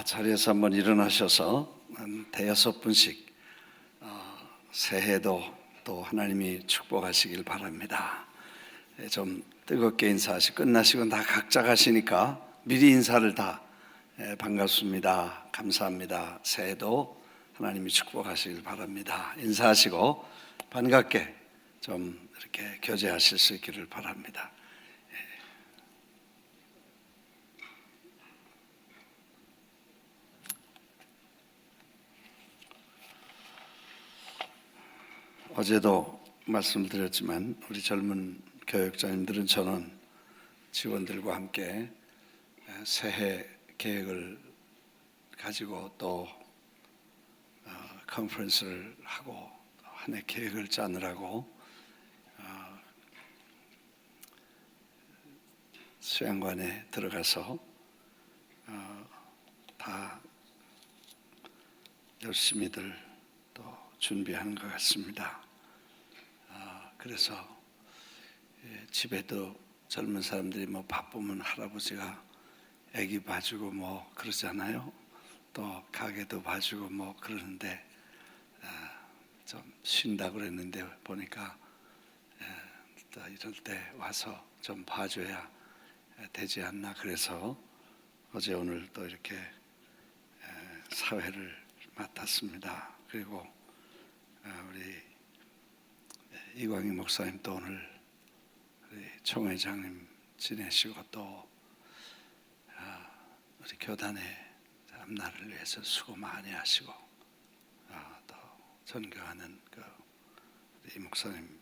자리에서 한번 일어나셔서 한 대여섯 분씩 새해도 또 하나님이 축복하시길 바랍니다. 좀 뜨겁게 인사하시고 끝나시고 다 각자 가시니까 미리 인사를 다 반갑습니다. 감사합니다. 새해도 하나님이 축복하시길 바랍니다. 인사하시고 반갑게 좀 이렇게 교제하실 수 있기를 바랍니다. 어제도 말씀드렸지만 우리 젊은 교육자님들은 저는 직원들과 함께 새해 계획을 가지고 또 컨퍼런스를 하고 한 해 계획을 짜느라고 수양관에 들어가서 다 열심히들 또 준비하는 것 같습니다. 그래서 집에도 젊은 사람들이 뭐 바쁘면 할아버지가 애기 봐주고 뭐 그러잖아요. 또 가게도 봐주고 뭐 그러는데 좀 쉰다고 그랬는데 보니까 또 이럴 때 와서 좀 봐줘야 되지 않나. 그래서 어제 오늘 또 이렇게 사회를 맡았습니다. 그리고 우리 이광희 목사님 또 오늘 우리 총회장님 지내시고 또 우리 교단의 앞날을 위해서 수고 많이 하시고 또 존경하는 우리 목사님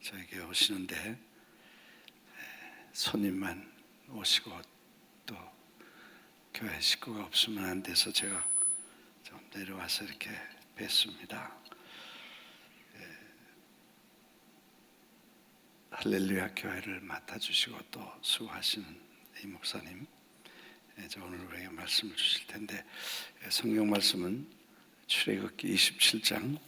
저에게 오시는데 손님만 오시고 또 교회 식구가 없으면 안 돼서 제가 좀 내려와서 이렇게 뵙습니다. 할렐루야 교회를 맡아주시고 또 수고하시는 이 목사님, 저 오늘 우리에게 말씀을 주실 텐데 성경 말씀은 출애굽기 27장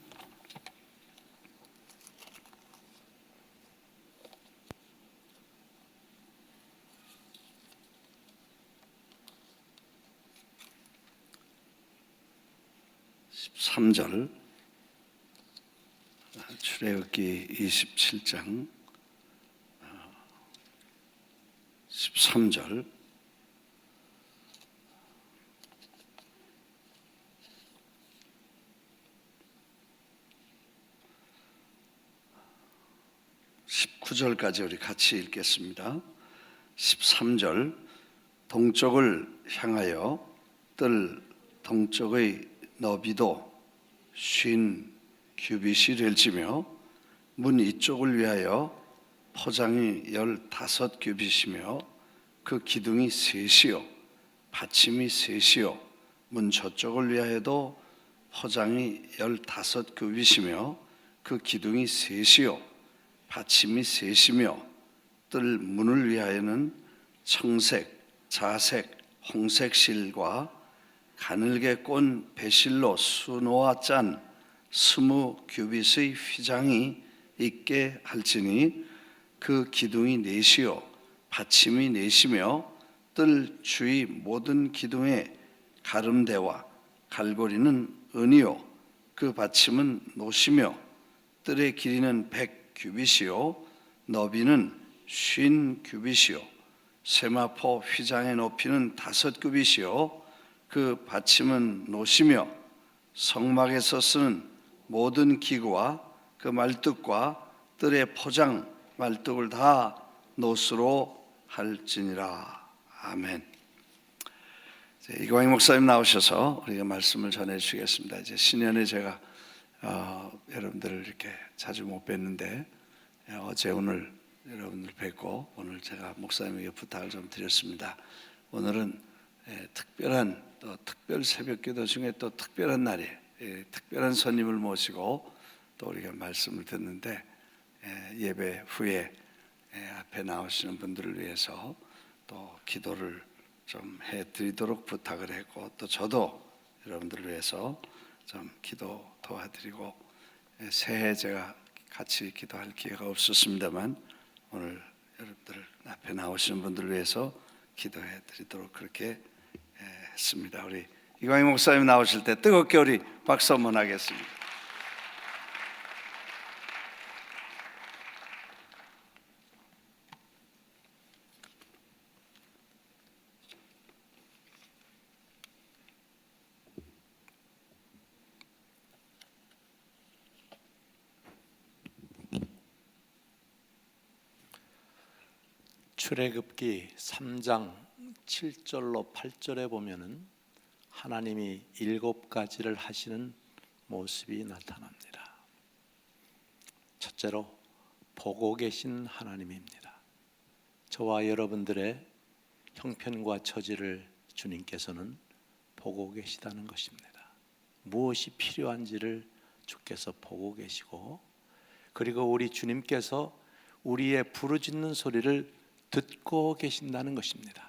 13절, 출애굽기 27장 13절, (19절까지) 우리 같이 읽겠습니다. 13절, 동쪽을 향하여 뜰 동쪽의 너비도 50규빗이 될지며 문 이쪽을 위하여 포장이 15규빗이며 그 기둥이 셋이요 받침이 셋이요 문 저쪽을 위하여도 포장이 15규빗이며 그 기둥이 셋이요 받침이 셋이며 뜰 문을 위하여는 청색, 자색, 홍색 실과 가늘게 꼰 배실로 수놓아 짠 20규빗의 휘장이 있게 할지니 그 기둥이 넷이요 받침이 넷이며 뜰 주위 모든 기둥의 가름대와 갈고리는 은이요 그 받침은 노시며 뜰의 길이는 100규빗이요 너비는 50규빗이요 세마포 휘장의 높이는 5규빗이요 그 받침은 노시며 성막에서 쓰는 모든 기구와 그 말뚝과 뜰의 포장 말뚝을 다 노수로 할지니라. 아멘. 이광희 목사님 나오셔서 우리가 말씀을 전해주시겠습니다. 이제 신년에 제가 여러분들을 이렇게 자주 못 뵀는데 어제 오늘 여러분들 뵙고 오늘 제가 목사님에게 부탁을 좀 드렸습니다. 오늘은 특별한 또 특별 새벽기도 중에 또 특별한 날이에요. 특별한 손님을 모시고 또 우리가 말씀을 듣는데 예배 후에 앞에 나오시는 분들을 위해서 또 기도를 좀 해드리도록 부탁을 했고 또 저도 여러분들을 위해서 좀 기도 도와드리고 새해 제가 같이 기도할 기회가 없었습니다만 오늘 여러분들 앞에 나오시는 분들을 위해서 기도해 드리도록 그렇게 했습니다. 우리 이광희 목사님 나오실 때 뜨겁게 우리 박수 한번 하겠습니다. 출애굽기 3장 7절로 8절에 보면은 하나님이 7가지를 하시는 모습이 나타납니다. 첫째로 보고 계신 하나님입니다. 저와 여러분들의 형편과 처지를 주님께서는 보고 계시다는 것입니다. 무엇이 필요한지를 주께서 보고 계시고, 그리고 우리 주님께서 우리의 부르짖는 소리를 듣고 계신다는 것입니다.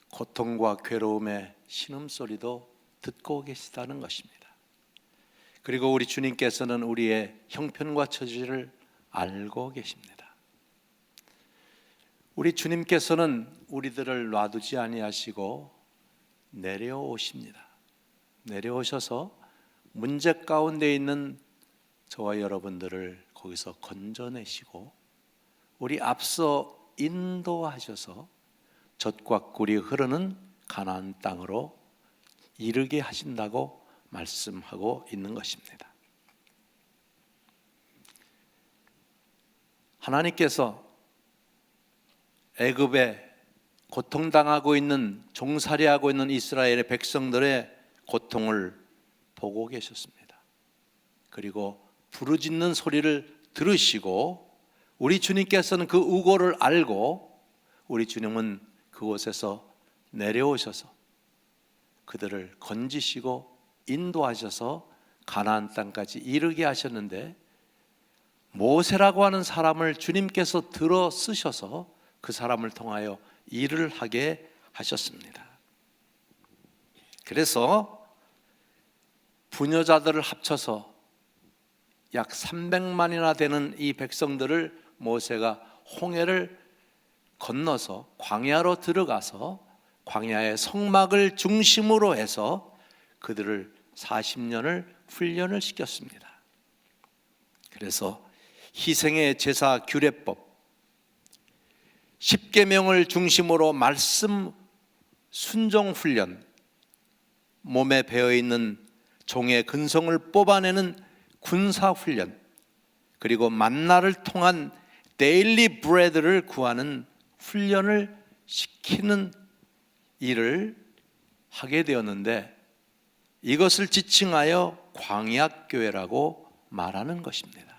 고통과 괴로움의 신음소리도 듣고 계시다는 것입니다. 그리고 우리 주님께서는 우리의 형편과 처지를 알고 계십니다. 우리 주님께서는 우리들을 놔두지 아니하시고 내려오십니다. 내려오셔서 문제 가운데 있는 저와 여러분들을 거기서 건져내시고 우리 앞서 인도하셔서 젖과 꿀이 흐르는 가나안 땅으로 이르게 하신다고 말씀하고 있는 것입니다. 하나님께서 애굽에 고통당하고 있는, 종살이하고 있는 이스라엘의 백성들의 고통을 보고 계셨습니다. 그리고 부르짖는 소리를 들으시고 우리 주님께서는 그 우고를 알고 우리 주님은 그곳에서 내려오셔서 그들을 건지시고 인도하셔서 가나안 땅까지 이르게 하셨는데, 모세라고 하는 사람을 주님께서 들어 쓰셔서 그 사람을 통하여 일을 하게 하셨습니다. 그래서 부녀자들을 합쳐서 약 300만이나 되는 이 백성들을 모세가 홍해를 건너서 광야로 들어가서 광야의 성막을 중심으로 해서 그들을 40년을 훈련을 시켰습니다. 그래서 희생의 제사 규례법, 10계명을 중심으로 말씀 순종 훈련, 몸에 배어있는 종의 근성을 뽑아내는 군사 훈련, 그리고 만나를 통한 데일리 브레드를 구하는 훈련을 시키는 일을 하게 되었는데, 이것을 지칭하여 광야교회라고 말하는 것입니다.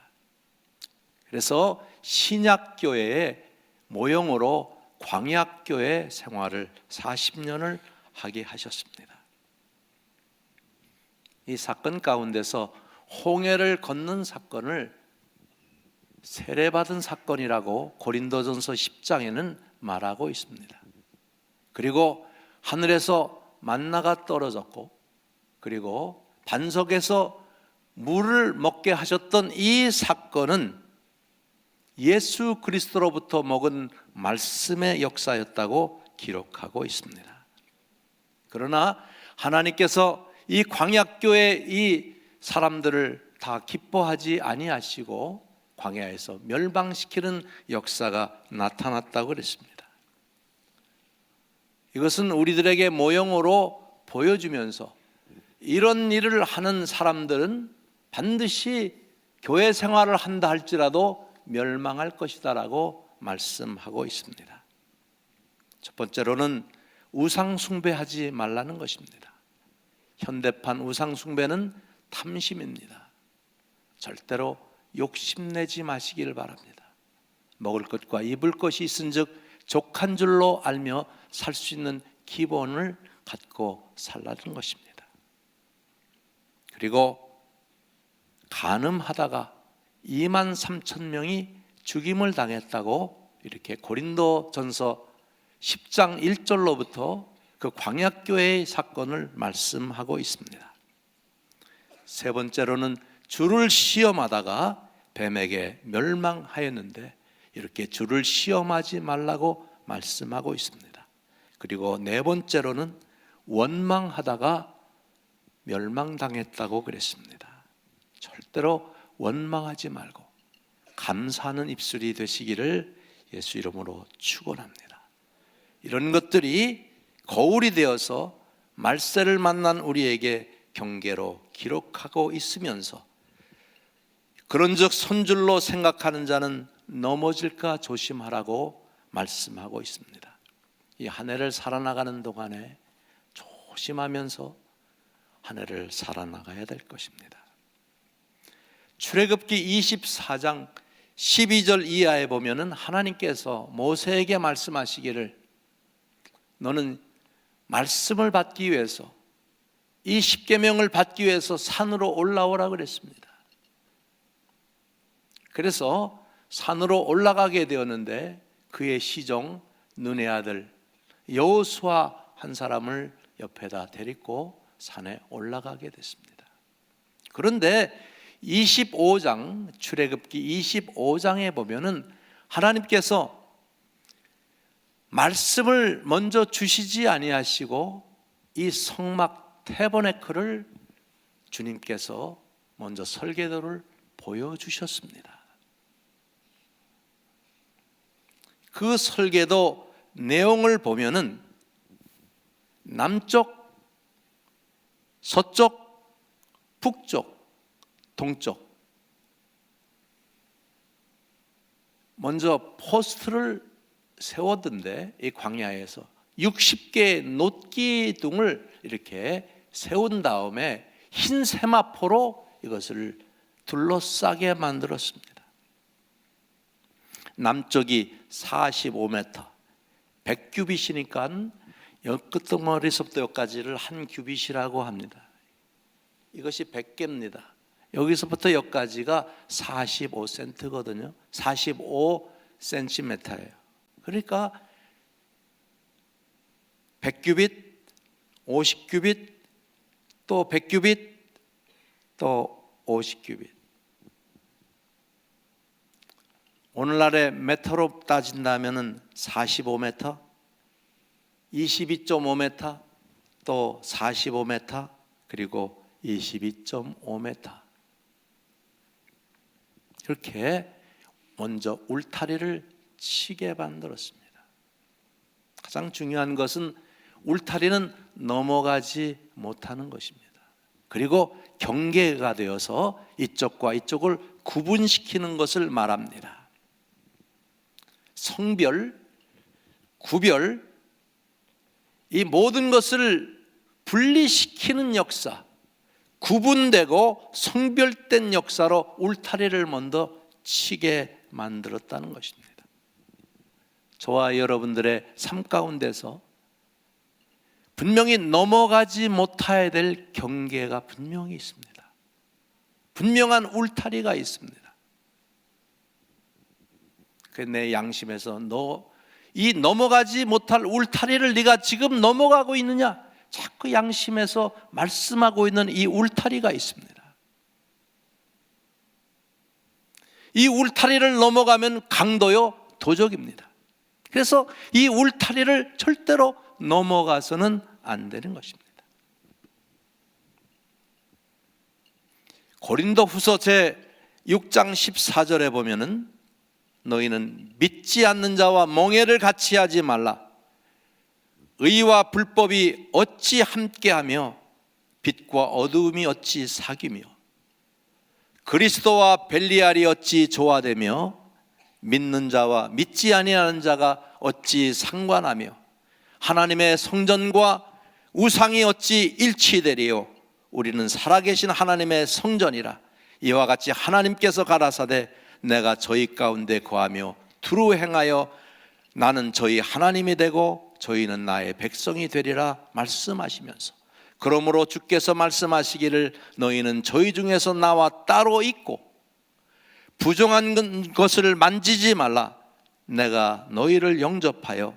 그래서 신약교회의 모형으로 광야교회 생활을 40년을 하게 하셨습니다. 이 사건 가운데서 홍해를 건넌 사건을 세례받은 사건이라고 고린도전서 10장에는 말하고 있습니다. 그리고 하늘에서 만나가 떨어졌고, 그리고 반석에서 물을 먹게 하셨던 이 사건은 예수 그리스도로부터 먹은 말씀의 역사였다고 기록하고 있습니다. 그러나 하나님께서 이 광야교회 이 사람들을 다 기뻐하지 아니하시고 광야에서 멸망시키는 역사가 나타났다고 그랬습니다. 이것은 우리들에게 모형으로 보여주면서 이런 일을 하는 사람들은 반드시 교회 생활을 한다 할지라도 멸망할 것이다라고 말씀하고 있습니다. 첫 번째로는 우상 숭배하지 말라는 것입니다. 현대판 우상 숭배는 탐심입니다. 절대로 욕심내지 마시기를 바랍니다. 먹을 것과 입을 것이 있은즉 족한 줄로 알며 살 수 있는 기본을 갖고 살라는 것입니다. 그리고 간음하다가 23,000명이 죽임을 당했다고 이렇게 고린도전서 10장 1절로부터 그 광야교회의 사건을 말씀하고 있습니다. 세 번째로는 주를 시험하다가 뱀에게 멸망하였는데 이렇게 주를 시험하지 말라고 말씀하고 있습니다. 그리고 네 번째로는 원망하다가 멸망당했다고 그랬습니다. 절대로 원망하지 말고 감사하는 입술이 되시기를 예수 이름으로 축원합니다. 이런 것들이 거울이 되어서 말세를 만난 우리에게 경계로 기록하고 있으면서 그런즉 손줄로 생각하는 자는 넘어질까 조심하라고 말씀하고 있습니다. 이 한 해를 살아나가는 동안에 조심하면서 한 해를 살아나가야 될 것입니다. 출애굽기 24장 12절 이하에 보면은 하나님께서 모세에게 말씀하시기를 너는 말씀을 받기 위해서 이 십계명을 받기 위해서 산으로 올라오라 그랬습니다. 그래서 산으로 올라가게 되었는데 그의 시종 눈의 아들 여호수아 한 사람을 옆에다 데리고 산에 올라가게 됐습니다. 그런데 25장 출애굽기 25장에 보면은 하나님께서 말씀을 먼저 주시지 아니하시고 이 성막 태버네클을 주님께서 먼저 설계도를 보여주셨습니다. 그 설계도 내용을 보면은 남쪽, 서쪽, 북쪽, 동쪽 먼저 포스트를 세웠던데 이 광야에서 60개의 놋기둥을 이렇게 세운 다음에 흰 세마포로 이것을 둘러싸게 만들었습니다. 남쪽이 45m 100규빗이니까 끝머리서부터 여기까지를 한 규빗이라고 합니다. 이것이 100개입니다. 여기서부터 여기까지가 45cm거든요. 45cm예요. 그러니까 100규빗, 50규빗, 또 100규빗, 또 50규빗. 오늘날의 메터로 따진다면 45m, 22.5m, 또 45m, 그리고 22.5m. 이렇게 먼저 울타리를 치게 만들었습니다. 가장 중요한 것은 울타리는 넘어가지 못하는 것입니다. 그리고 경계가 되어서 이쪽과 이쪽을 구분시키는 것을 말합니다. 성별, 구별, 이 모든 것을 분리시키는 역사, 구분되고 성별된 역사로 울타리를 먼저 치게 만들었다는 것입니다. 저와 여러분들의 삶 가운데서 분명히 넘어가지 못해야 될 경계가 분명히 있습니다. 분명한 울타리가 있습니다. 내 양심에서 너 이 넘어가지 못할 울타리를 네가 지금 넘어가고 있느냐? 자꾸 양심에서 말씀하고 있는 이 울타리가 있습니다. 이 울타리를 넘어가면 강도요 도적입니다. 그래서 이 울타리를 절대로 넘어가서는 안 되는 것입니다. 고린도후서 제 6장 14절에 보면은 너희는 믿지 않는 자와 멍에를 같이 하지 말라. 의와 불법이 어찌 함께하며 빛과 어두움이 어찌 사귀며 그리스도와 벨리알이 어찌 조화되며 믿는 자와 믿지 아니하는 자가 어찌 상관하며 하나님의 성전과 우상이 어찌 일치되리요. 우리는 살아계신 하나님의 성전이라. 이와 같이 하나님께서 가라사대 내가 저희 가운데 거하며 두루 행하여 나는 저희 하나님이 되고 저희는 나의 백성이 되리라 말씀하시면서, 그러므로 주께서 말씀하시기를 너희는 저희 중에서 나와 따로 있고 부정한 것을 만지지 말라. 내가 너희를 영접하여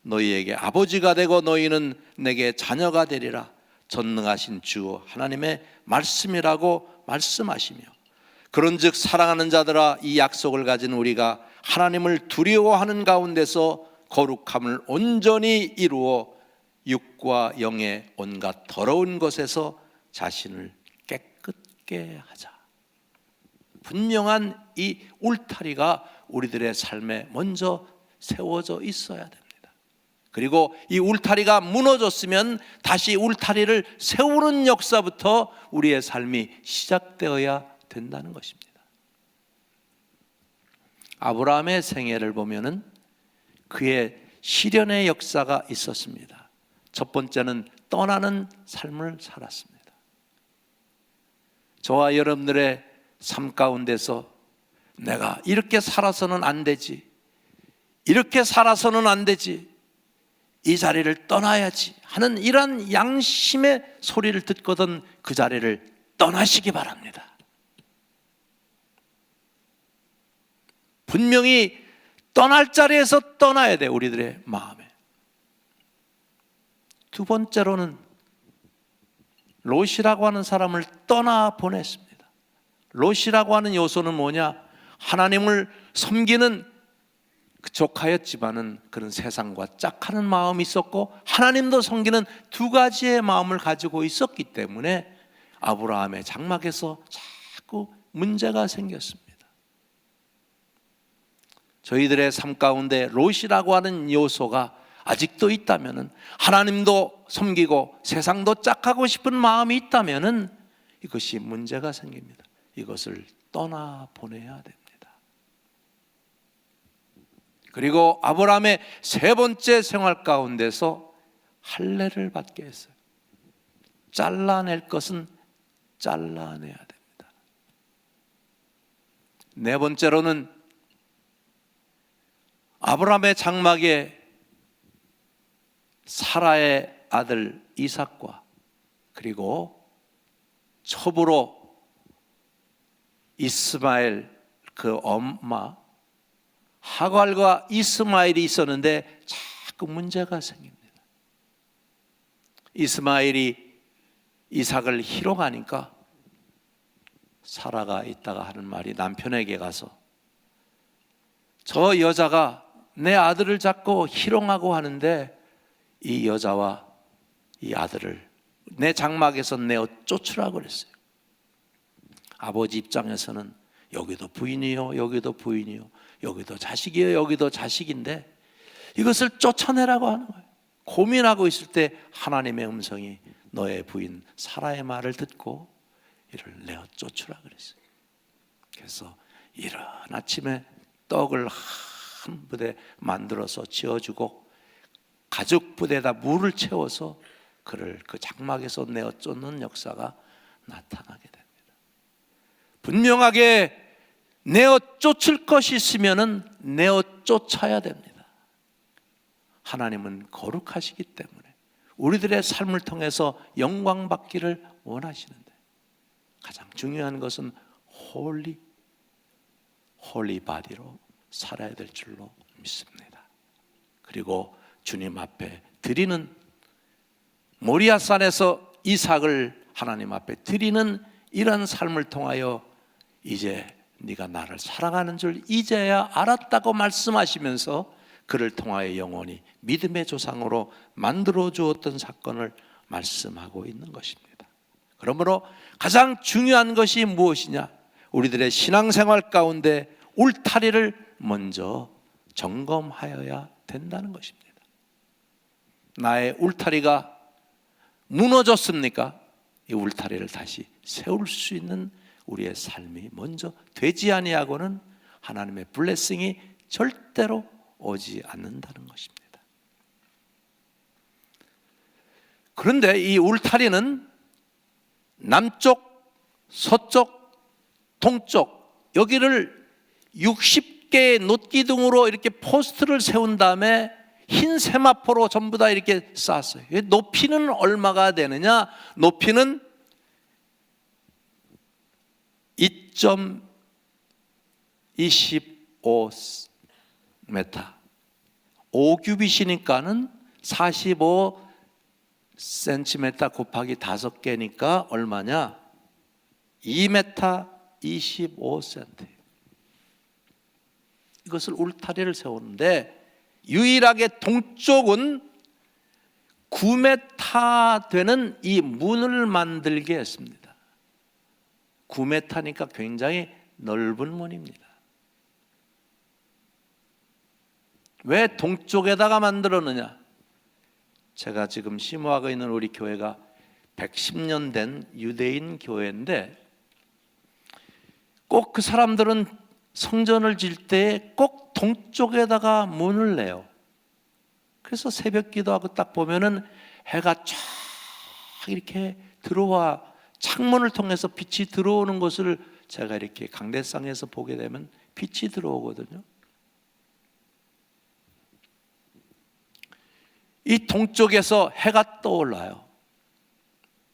너희에게 아버지가 되고 너희는 내게 자녀가 되리라. 전능하신 주 하나님의 말씀이라고 말씀하시며, 그런즉 사랑하는 자들아 이 약속을 가진 우리가 하나님을 두려워하는 가운데서 거룩함을 온전히 이루어 육과 영의 온갖 더러운 것에서 자신을 깨끗게 하자. 분명한 이 울타리가 우리들의 삶에 먼저 세워져 있어야 됩니다. 그리고 이 울타리가 무너졌으면 다시 울타리를 세우는 역사부터 우리의 삶이 시작되어야 된다는 것입니다. 아브라함의 생애를 보면은 그의 시련의 역사가 있었습니다. 첫 번째는 떠나는 삶을 살았습니다. 저와 여러분들의 삶 가운데서 내가 이렇게 살아서는 안 되지, 이렇게 살아서는 안 되지, 이 자리를 떠나야지 하는 이러한 양심의 소리를 듣거든 그 자리를 떠나시기 바랍니다. 분명히 떠날 자리에서 떠나야 돼, 우리들의 마음에. 두 번째로는 롯이라고 하는 사람을 떠나보냈습니다. 롯이라고 하는 요소는 뭐냐? 하나님을 섬기는 족하였지만은 그런 세상과 짝하는 마음이 있었고 하나님도 섬기는 두 가지의 마음을 가지고 있었기 때문에 아브라함의 장막에서 자꾸 문제가 생겼습니다. 저희들의 삶 가운데 롯이라고 하는 요소가 아직도 있다면은, 하나님도 섬기고 세상도 짝하고 싶은 마음이 있다면은 이것이 문제가 생깁니다. 이것을 떠나보내야 됩니다. 그리고 아브라함의 세 번째 생활 가운데서 할례를 받게 했어요. 잘라낼 것은 잘라내야 됩니다. 네 번째로는 아브라함의 장막에 사라의 아들 이삭과 그리고 첩으로 이스마엘 그 엄마 하갈과 이스마엘이 있었는데 자꾸 문제가 생깁니다. 이스마엘이 이삭을 희롱하니까 사라가 있다가 하는 말이 남편에게 가서 저 여자가 내 아들을 자꾸 희롱하고 하는데 이 여자와 이 아들을 내 장막에서 내어 쫓으라고 그랬어요. 아버지 입장에서는 여기도 부인이요, 여기도 부인이요, 여기도 자식이요, 여기도 자식인데 이것을 쫓아내라고 하는 거예요. 고민하고 있을 때 하나님의 음성이 너의 부인 사라의 말을 듣고 이를 내어 쫓으라 그랬어요. 그래서 이른 아침에 떡을 한 부대 만들어서 지어주고 가죽 부대에다 물을 채워서 그를 그 장막에서 내어 쫓는 역사가 나타나게 됩니다. 분명하게 내어 쫓을 것이 있으면은 내어 쫓아야 됩니다. 하나님은 거룩하시기 때문에 우리들의 삶을 통해서 영광 받기를 원하시는데 가장 중요한 것은 홀리 바디로 살아야 될 줄로 믿습니다. 그리고 주님 앞에 드리는 모리아산에서 이삭을 하나님 앞에 드리는 이런 삶을 통하여 이제 네가 나를 사랑하는 줄 이제야 알았다고 말씀하시면서 그를 통하여 영원히 믿음의 조상으로 만들어 주었던 사건을 말씀하고 있는 것입니다. 그러므로 가장 중요한 것이 무엇이냐? 우리들의 신앙생활 가운데 울타리를 먼저 점검하여야 된다는 것입니다. 나의 울타리가 무너졌습니까? 이 울타리를 다시 세울 수 있는 우리의 삶이 먼저 되지 아니하고는 하나님의 블레싱이 절대로 오지 않는다는 것입니다. 그런데 이 울타리는 남쪽, 서쪽, 동쪽 여기를 60개의 놋기둥으로 이렇게 포스트를 세운 다음에 흰 세마포로 전부 다 이렇게 쌓았어요. 높이는 얼마가 되느냐? 높이는 2.25m 5규빗이니까는 45cm 곱하기 5개니까 얼마냐? 2m 25cm. 이것을 울타리를 세우는데 유일하게 동쪽은 9m 되는 이 문을 만들게 했습니다. 9m니까 굉장히 넓은 문입니다. 왜 동쪽에다가 만들었느냐? 제가 지금 심호하고 있는 우리 교회가 110년 된 유대인 교회인데 꼭 그 사람들은 성전을 질 때 꼭 동쪽에다가 문을 내요. 그래서 새벽 기도하고 딱 보면은 해가 쫙 이렇게 들어와 창문을 통해서 빛이 들어오는 것을 제가 이렇게 강대상에서 보게 되면 빛이 들어오거든요. 이 동쪽에서 해가 떠올라요.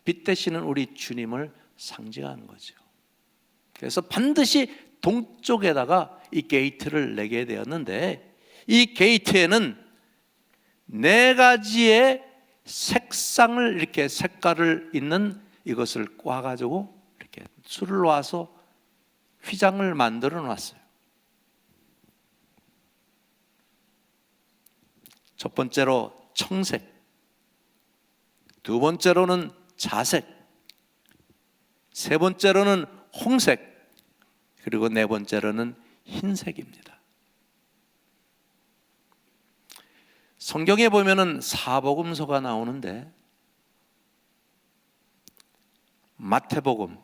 빛 되시는 우리 주님을 상징하는 거죠. 그래서 반드시 동쪽에다가 이 게이트를 내게 되었는데 이 게이트에는 4가지의 색상을 이렇게 색깔을 있는 이것을 꽈가지고 이렇게 술을 놔서 휘장을 만들어 놨어요. 첫 번째로 청색, 두 번째로는 자색, 세 번째로는 홍색, 그리고 네 번째로는 흰색입니다. 성경에 보면은 사복음서가 나오는데 마태복음,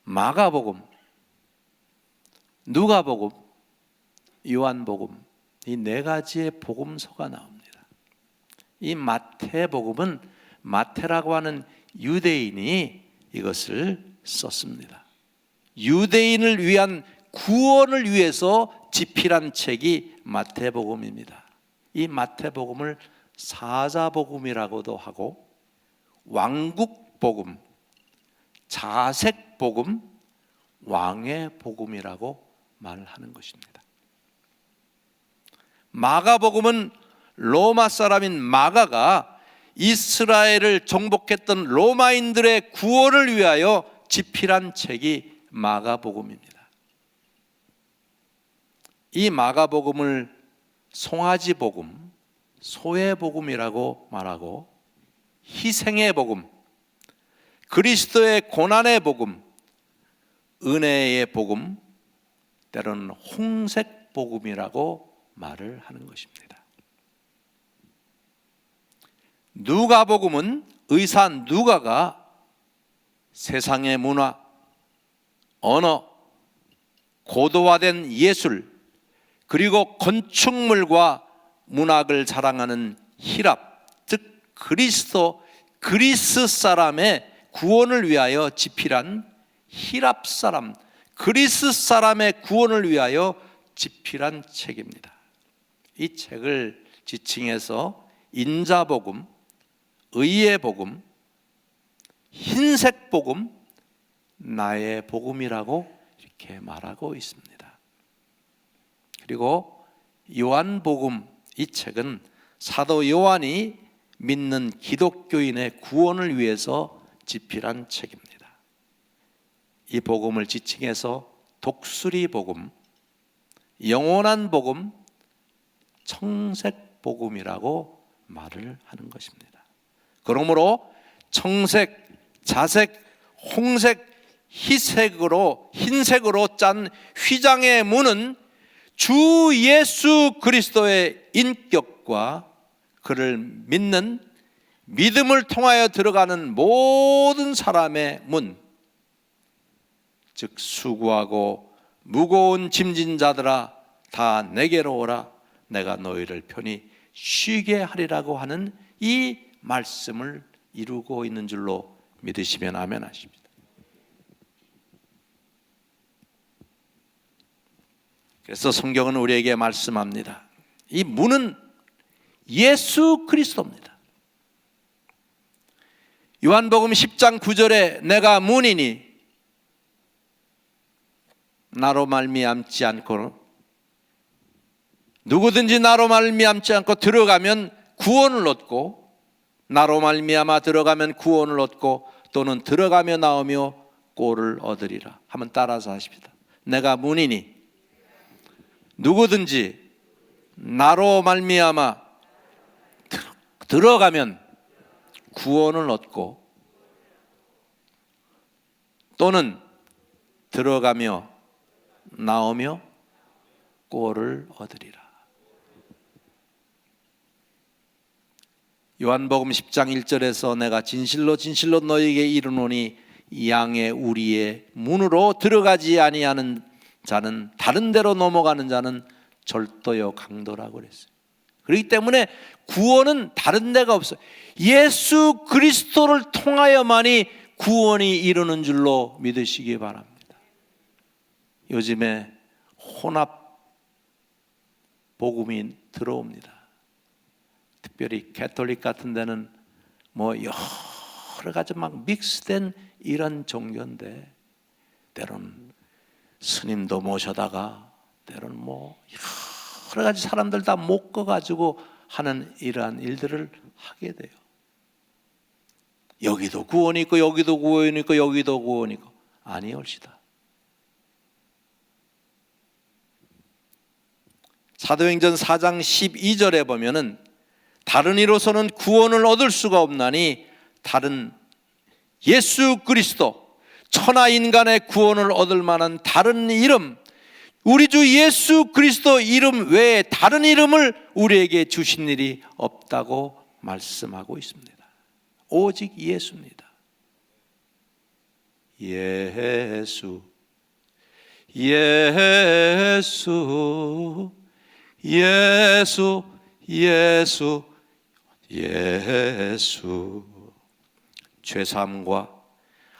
마가복음, 누가복음, 요한복음 이 4가지의 복음서가 나옵니다. 이 마태복음은 마태라고 하는 유대인이 이것을 썼습니다. 유대인을 위한 구원을 위해서 집필한 책이 마태복음입니다. 이 마태복음을 사자복음이라고도 하고 왕국복음, 자색복음, 왕의 복음이라고 말을 하는 것입니다. 마가복음은 로마 사람인 마가가 이스라엘을 정복했던 로마인들의 구원을 위하여 집필한 책이 마가복음입니다. 이 마가복음을 송아지 복음, 소의 복음이라고 말하고 희생의 복음, 그리스도의 고난의 복음, 은혜의 복음, 때로는 홍색 복음이라고 말을 하는 것입니다. 누가복음은 의사 누가가 세상의 문화, 언어, 고도화된 예술, 그리고 건축물과 문학을 자랑하는 히랍, 즉 그리스 사람의 구원을 위하여 집필한 히랍 사람, 그리스 사람의 구원을 위하여 집필한 책입니다. 이 책을 지칭해서 인자복음, 의의 복음, 흰색 복음, 나의 복음이라고 이렇게 말하고 있습니다. 그리고 요한복음, 이 책은 사도 요한이 믿는 기독교인의 구원을 위해서 집필한 책입니다. 이 복음을 지칭해서 독수리 복음, 영원한 복음, 청색 복음이라고 말을 하는 것입니다. 그러므로 청색, 자색, 홍색, 흰색으로 짠 휘장의 문은 주 예수 그리스도의 인격과 그를 믿는 믿음을 통하여 들어가는 모든 사람의 문, 즉 수고하고 무거운 짐진 자들아 다 내게로 오라, 내가 너희를 편히 쉬게 하리라고 하는 이 말씀을 이루고 있는 줄로 믿으시면 아멘 하십니다. 그래서 성경은 우리에게 말씀합니다. 이 문은 예수 그리스도입니다. 요한복음 10장 9절에 내가 문이니 나로 말미암지 않고 누구든지 나로 말미암지 않고 들어가면 구원을 얻고 나로 말미암아 들어가면 구원을 얻고 또는 들어가며 나오며 꼴을 얻으리라. 한번 따라서 하십시다. 내가 문이니 누구든지 나로 말미암아 들어가면 구원을 얻고 또는 들어가며 나오며 꼴을 얻으리라. 요한복음 10장 1절에서 내가 진실로 진실로 너희에게 이르노니 양의 우리의 문으로 들어가지 아니하는 자는, 다른 데로 넘어가는 자는 절도요 강도라고 그랬어요. 그렇기 때문에 구원은 다른 데가 없어요. 예수 그리스도를 통하여만이 구원이 이루는 줄로 믿으시기 바랍니다. 요즘에 혼합 복음이 들어옵니다. 특별히 캐톨릭 같은 데는 뭐 여러 가지 막 믹스된 이런 종교인데, 때로는 스님도 모셔다가 때로는 뭐 여러 가지 사람들 다 묶어가지고 하는 이러한 일들을 하게 돼요. 여기도 구원이 있고 여기도 구원이 있고 여기도 구원이 있고 아니올시다. 사도행전 4장 12절에 보면은 다른 이로서는 구원을 얻을 수가 없나니 다른 예수 그리스도 천하 인간의 구원을 얻을 만한 다른 이름, 우리 주 예수 그리스도 이름 외에 다른 이름을 우리에게 주신 일이 없다고 말씀하고 있습니다. 오직 예수입니다. 예수, 예수, 예수, 예수, 예수. 죄사함과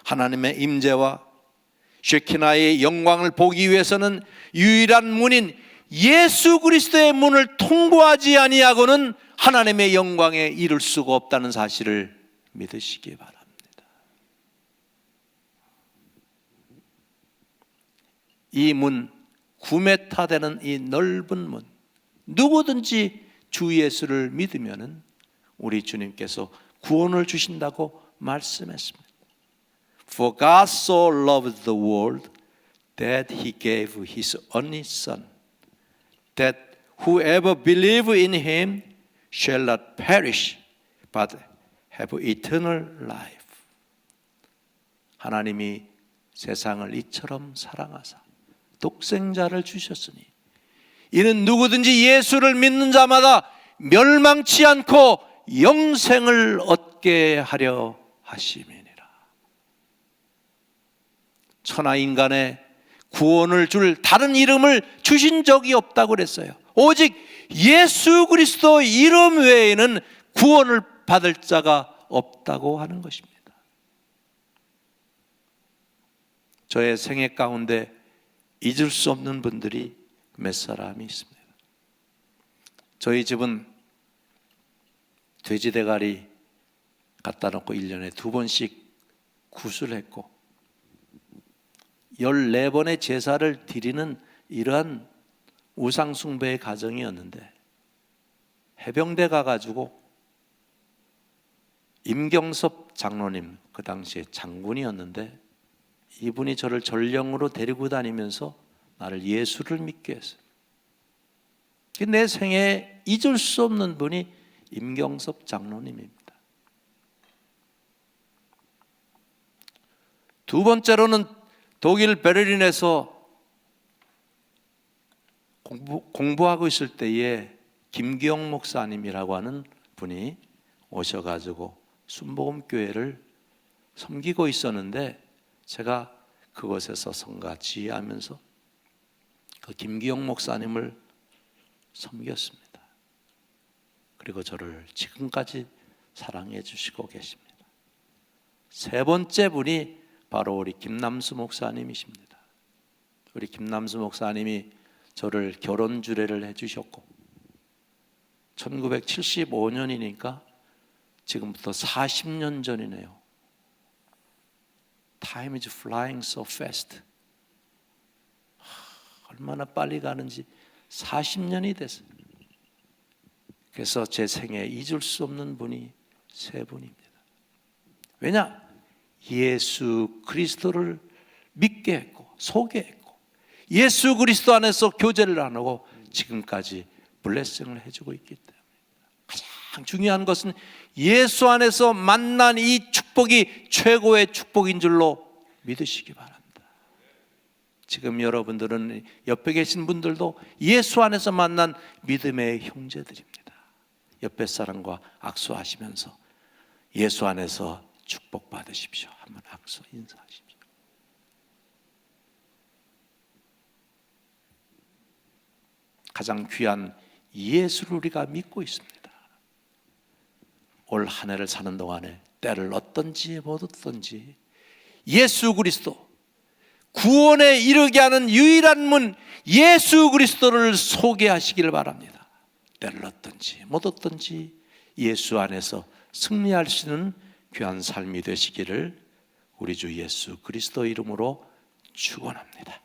하나님의 임재와 쉐키나의 영광을 보기 위해서는 유일한 문인 예수 그리스도의 문을 통과하지 아니하고는 하나님의 영광에 이를 수가 없다는 사실을 믿으시기 바랍니다. 이 문, 9m 되는 이 넓은 문, 누구든지 주 예수를 믿으면은 우리 주님께서 구원을 주신다고 말씀했습니다. For God so loved the world that He gave His only Son, that whoever believes in Him shall not perish, but have eternal life. 하나님이 세상을 이처럼 사랑하사 독생자를 주셨으니 이는 누구든지 예수를 믿는 자마다 멸망치 않고 영생을 얻게 하려 하심이니라. 천하 인간의 구원을 줄 다른 이름을 주신 적이 없다고 그랬어요. 오직 예수 그리스도 이름 외에는 구원을 받을 자가 없다고 하는 것입니다. 저의 생애 가운데 잊을 수 없는 분들이 몇 사람이 있습니다. 저희 집은 돼지 대가리 갖다 놓고 1년에 2번씩 굿을 했고 14번의 제사를 드리는 이러한 우상숭배의 가정이었는데, 해병대 가가지고 임경섭 장로님, 그 당시에 장군이었는데 이분이 저를 전령으로 데리고 다니면서 나를 예수를 믿게 했어요. 내 생애에 잊을 수 없는 분이 임경섭 장로님입니다. 두 번째로는 독일 베를린에서 공부하고 있을 때에 김기영 목사님이라고 하는 분이 오셔가지고 순복음교회를 섬기고 있었는데, 제가 그곳에서 성가 지휘하면서 그 김기영 목사님을 섬겼습니다. 그리고 저를 지금까지 사랑해 주시고 계십니다. 세 번째 분이 바로 우리 김남수 목사님이십니다. 우리 김남수 목사님이 저를 결혼 주례를 해주셨고 1975년이니까 지금부터 40년 전이네요. Time is flying so fast. 얼마나 빨리 가는지 40년이 됐어요. 그래서 제 생애에 잊을 수 없는 분이 세 분입니다. 왜냐? 예수 그리스도를 믿게 했고 소개했고 예수 그리스도 안에서 교제를 안 하고 지금까지 블레싱을 해주고 있기 때문에 가장 중요한 것은 예수 안에서 만난 이 축복이 최고의 축복인 줄로 믿으시기 바랍니다. 지금 여러분들은 옆에 계신 분들도 예수 안에서 만난 믿음의 형제들입니다. 옆에 사람과 악수하시면서 예수 안에서 축복 받으십시오. 한번 악수 인사하십시오. 가장 귀한 예수를 우리가 믿고 있습니다. 올 한 해를 사는 동안에 때를 얻든지 못 얻든지 예수 그리스도, 구원에 이르게 하는 유일한 문 예수 그리스도를 소개하시기를 바랍니다. 때를 얻든지 못 얻든지 예수 안에서 승리할 수 있는 귀한 삶이 되시기를 우리 주 예수 그리스도 이름으로 축원합니다.